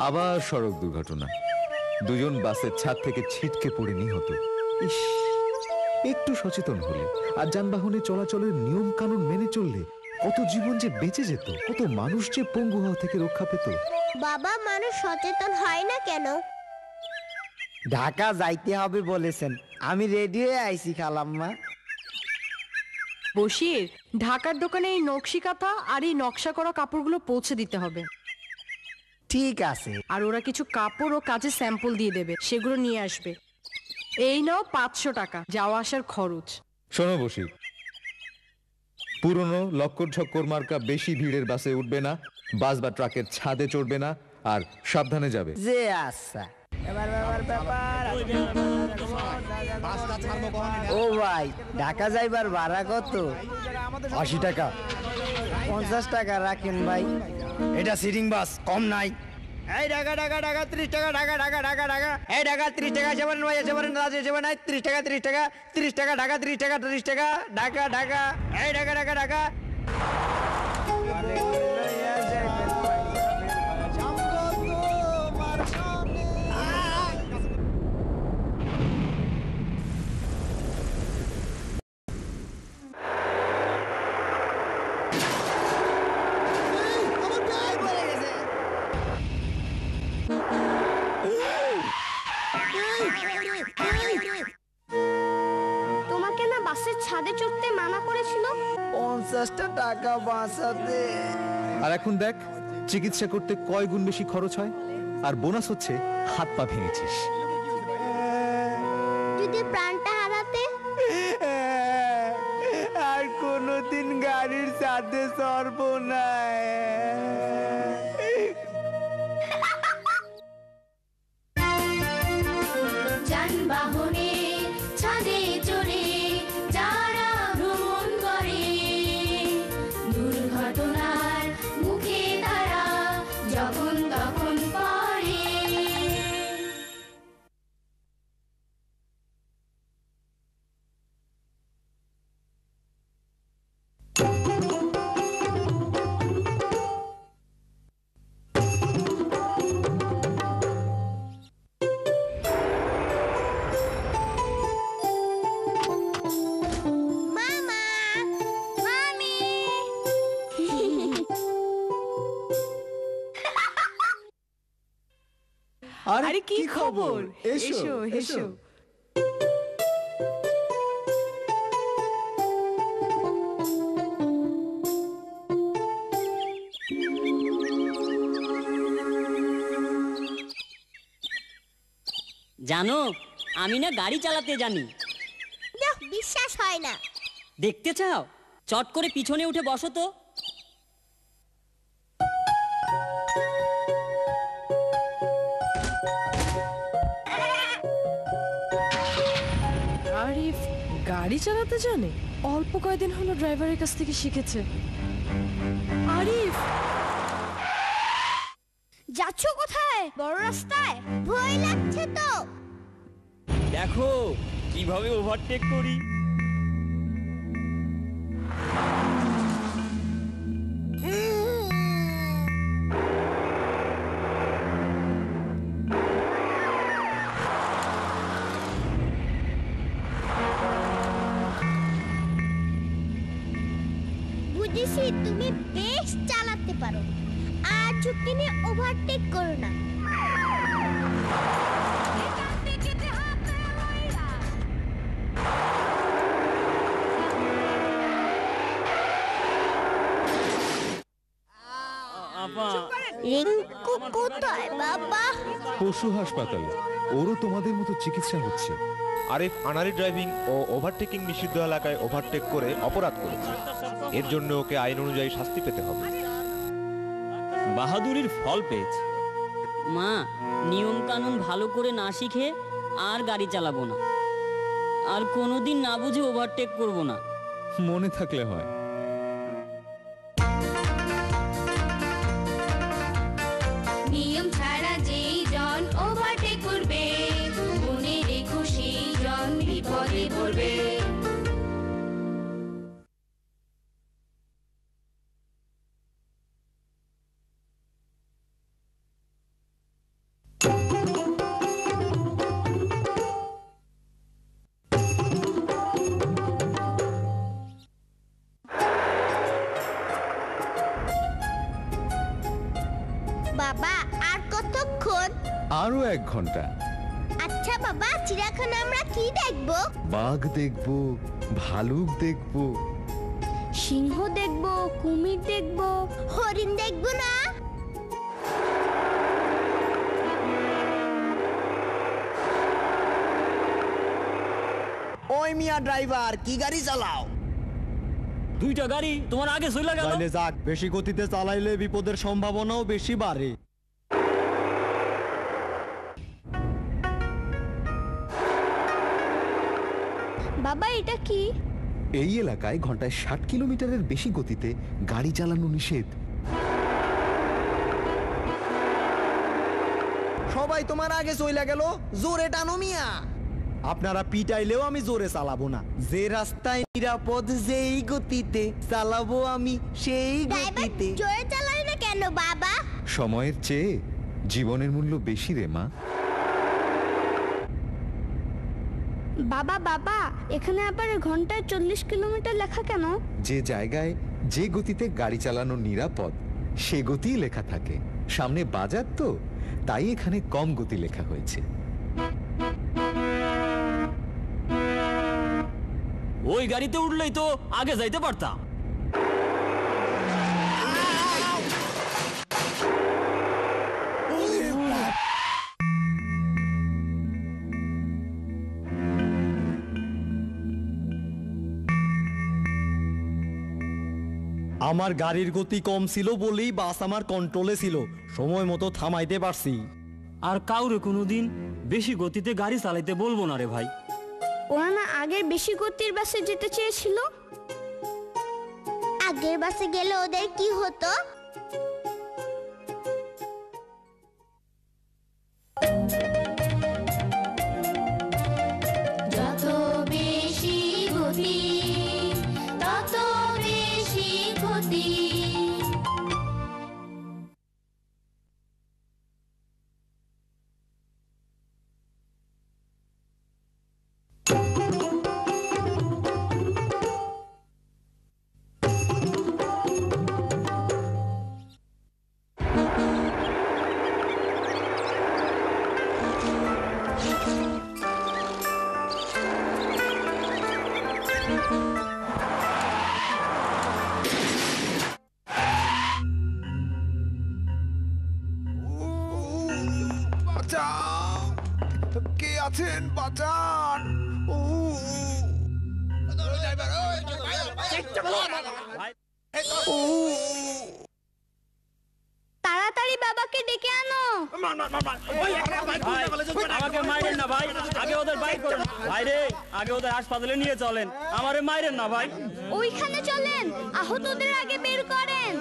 আবার সড়ক দুর্ঘটনা, দুজন বাসের ছাদ থেকে ছিটকে পড়ে নিহত। ইস, একটু সচেতন হলে আর যানবাহনে চলাচলের নিয়ম কানুন মেনে চললে কত জীবন যে বেঁচে যেত, কত মানুষ যে পঙ্গু হওয়া থেকে রক্ষা পেত। বাবা, মানুষ সচেতন হয় না কেন? ঢাকা যাইতে হবে বলেছেন, আমি রেডি হয়ে আইছি খালাম্মা। বশির, ঢাকার দোকানে এই নকশি কাঁথা আর এই নকশা করা কাপড়গুলো পৌঁছে দিতে হবে। ঠিক আছে। আর ওরা কিছু কাপড় ও কাজের স্যাম্পল দিয়ে দেবে, সেগুলো নিয়ে আসবে। এই নাও 500 টাকা যাওয়া আসার খরচ। শোনো বসির, পুরনো লক্কর ঝক্কর মার্কা বেশি ভিড়ের বাসে উঠবে না, বাস বা ট্রাকের ছাদে চড়বে না, আর সাবধানে যাবে। যে আচ্ছা। ও ভাই, ঢাকা যাইবার ভাড়া কত? 80 টাকা। 50 টাকা রাখেন ভাই। এটা সিটিং বাস, কম নাই। এই ঢাকা ঢাকা ঢাকা 30 টাকা, ঢাকা ঢাকা ঢাকা ঢাকা। এই ঢাকা 30 টাকা, সেবান ভাই সেবান রাজে সেবান 30 টাকা 30 টাকা 30 টাকা ঢাকা 30 টাকা 30 টাকা ঢাকা ঢাকা। এই ঢাকা ঢাকা ঢাকা। তোমাকে না বাসের ছাদে চড়তে মানা করেছিল? 50 টাকা বাঁচাতে। আর এখন দেখ, চিকিৎসা করতে কয় গুণ বেশি খরচ হয়, আর বোনাস হচ্ছে হাত পা ভেঙেছিস। যদি প্রাণটা হারাতে? আর কোনোদিন গাড়ির সাথে চড়ব না। যানবাহনে ছাদে চড়ে যারা ভ্রমণ করে, দুর্ঘটনার মুখে তারা যখন তখন পড়ে। মামা, মামি। আরে কি খবর? এসো এসো। জানো, আমি না গাড়ি চালাতে জানি। যাহ, বিশ্বাস হয় না। দেখতে চাও? চট করে পিছনে উঠে বসো তো। আরিফ গাড়ি চালাতে জানে? অল্প কয়েকদিন হলো ড্রাইভারের কাছ থেকে শিখেছে। আরিফ, যাচ্ছ কোথায়? বড় রাস্তায়? ভয় লাগছে তো। দেখো কিভাবে ওভারটেক করি। বুঝেছি, তুমি বেশ চালাতে পারো। আর ঝুঁকি নিয়ে ওভারটেক করো না। রিঙ্কু কোথায় বাবা? পশু হাসপাতালে, ওরও তোমাদের মতো চিকিৎসা হচ্ছে। আরিফ আনারি ড্রাইভিং ও ওভারটেকিং নিষিদ্ধ এলাকায় ওভারটেক করে অপরাধ করেছে। এর জন্য ওকে আইন অনুযায়ী শাস্তি পেতে হবে। বাহাদুরির ফল পেয়েছে। মা, নিয়ম কানুন ভালো করে না শিখে আর গাড়ি চালাবো না, আর কোনোদিন না বুঝে ওভারটেক করব না। মনে থাকলে হয়। নিয়ম ছাড়া যেই জন ওভারটেক করবে, মনে রেখো সেই জন বিপদে পড়বে। বাবা আর কতক্ষণ? আরো 1 ঘন্টা। আচ্ছা বাবা, চিড়িয়াখানা আমরা কি দেখবো? বাঘ দেখবো, ভালুক দেখবো। সিংহ দেখবো, কুমির দেখবো, হরিণ দেখবো না? ওই মিয়া ড্রাইভার, কি গাড়ি চালাও? দুইটা গাড়ি তোমার আগে চলে গেল। তাইলে যাক, বেশি গতিতে চালাইলে বিপদের সম্ভাবনাও বেশি বাড়ে। বাবা এটা কি? এই এলাকায় ঘন্টায় 60 কিলোমিটারের বেশি গতিতে গাড়ি চালানো নিষেধ। সবাই তোমার আগে চলে গেল, জোরে টানো মিয়া। আপনারা পিটাইলেও আমি জোরে চালাবো না। যে রাস্তায় নিরাপদ, যেই গতিতে চালাবো আমি সেই ড্রাইভার গতিতে। জোরে চালায় না কেন বাবা? সময়ের চেয়ে জীবনের মূল্য বেশি রে মা। বাবা বাবা, এখানে আবার ঘন্টায় 40 কিলোমিটার লেখা কেন? যে জায়গায় যে গতিতে গাড়ি চালানো নিরাপদ, সে গতিই লেখা থাকে। সামনে বাজার তো, তাই এখানে কম গতি লেখা হয়েছে। ওই গাড়িতে উঠলেই তো আগে যাইতে পারতাম। আমার গাড়ির গতি কম ছিল বলেই বাস আমার কন্ট্রোলে ছিল, সময় মতো থামাইতে পারছি। আর কাউরে কোনোদিন বেশি গতিতে গাড়ি চালাইতে বলবো না রে ভাই। ওরা না আগের বেশি গতির বাসে যেতে চেয়েছিল? আগের বাসে গেলে ওদের কি হতো? যত বেশি গতি তত বেশি ক্ষতি। কে আছেন? বাঁচান! তাড়াতাড়ি বাবাকে ডেকে আনো। আমাকে মাইরেন না ভাই, আগে ওদের বাইর করেন। ভাই রে, আগে ওদের হাসপাতালে নিয়ে চলেন, আমারে মাইরেন না ভাই। ওইখানে চলেন, আহতদের আগে বের করেন।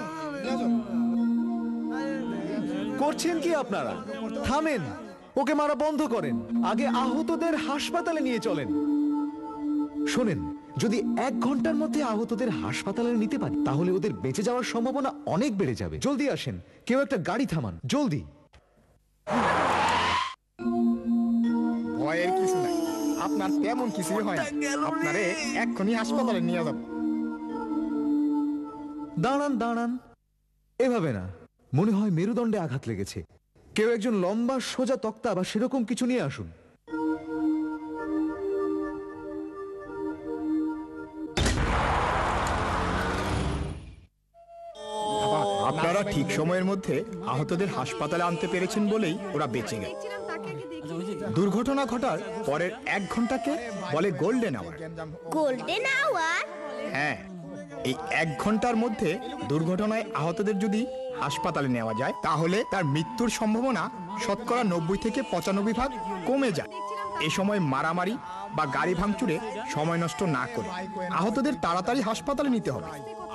করছেন কি আপনারা? থামেন, ওকে মারা বন্ধ করেন। আগে আহতদের হাসপাতালে নিয়ে চলেন। শোনেন, যদি 1 ঘন্টার মধ্যে আহতদের হাসপাতালে নিতে পারি, তাহলে ওদের বেঁচে যাওয়ার সম্ভাবনা অনেক বেড়ে যাবে। জলদি আসেন, কেউ একটা গাড়ি থামান, জলদি। ভয়ের কিছু নাই, আপনার তেমন কিছুই হয় না। আপনারে এক্ষুনি হাসপাতালে নিয়ে যাব। দাঁড়ান দাঁড়ান, এভাবে না, মনে হয় মেরুদণ্ডে আঘাত লেগেছে। কেউ একজন লম্বা সোজা তক্তা বা সেরকম কিছু নিয়ে আসুন। আপনারা ঠিক সময়ের মধ্যে আহতদের হাসপাতালে আনতে পেরেছেন বলেই ওরা বেঁচে গেল। দুর্ঘটনা ঘটার পরের 1 ঘন্টাকে বলে গোল্ডেন আওয়ার। Golden hour? হ্যাঁ, এই 1 ঘন্টার মধ্যে দুর্ঘটনায় আহতদের যদি হাসপাতালে নেওয়া যায়, তাহলে তার মৃত্যুর সম্ভাবনা শতকরা 90 থেকে 95% কমে যায়। এ সময় মারামারি বা গাড়ি ভাঙচুরে সময় নষ্ট না করে আহতদের তাড়াতাড়ি হাসপাতালে নিতে হবে।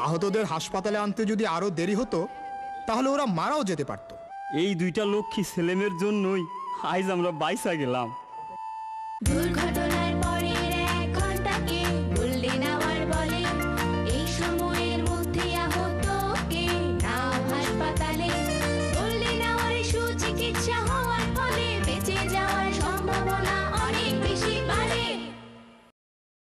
আহতদের হাসপাতালে আনতে যদি আরো দেরি হতো, তাহলে ওরা মারাও যেতে পারত। এই দুইটা লক্ষ্মী ছেলেমের জন্যই আজ আমরা বাইসা গেলাম। দুর্ঘটনার পরের 1 ঘন্টাকে গোল্ডেন আওয়ার বলে। এই সময়ের মধ্যে আহতকে নাও হাসপাতালে। গোল্ডেন আওয়ারে সুচিকিৎসা হওয়ার ফলে বেঁচে যাওয়ার সম্ভাবনা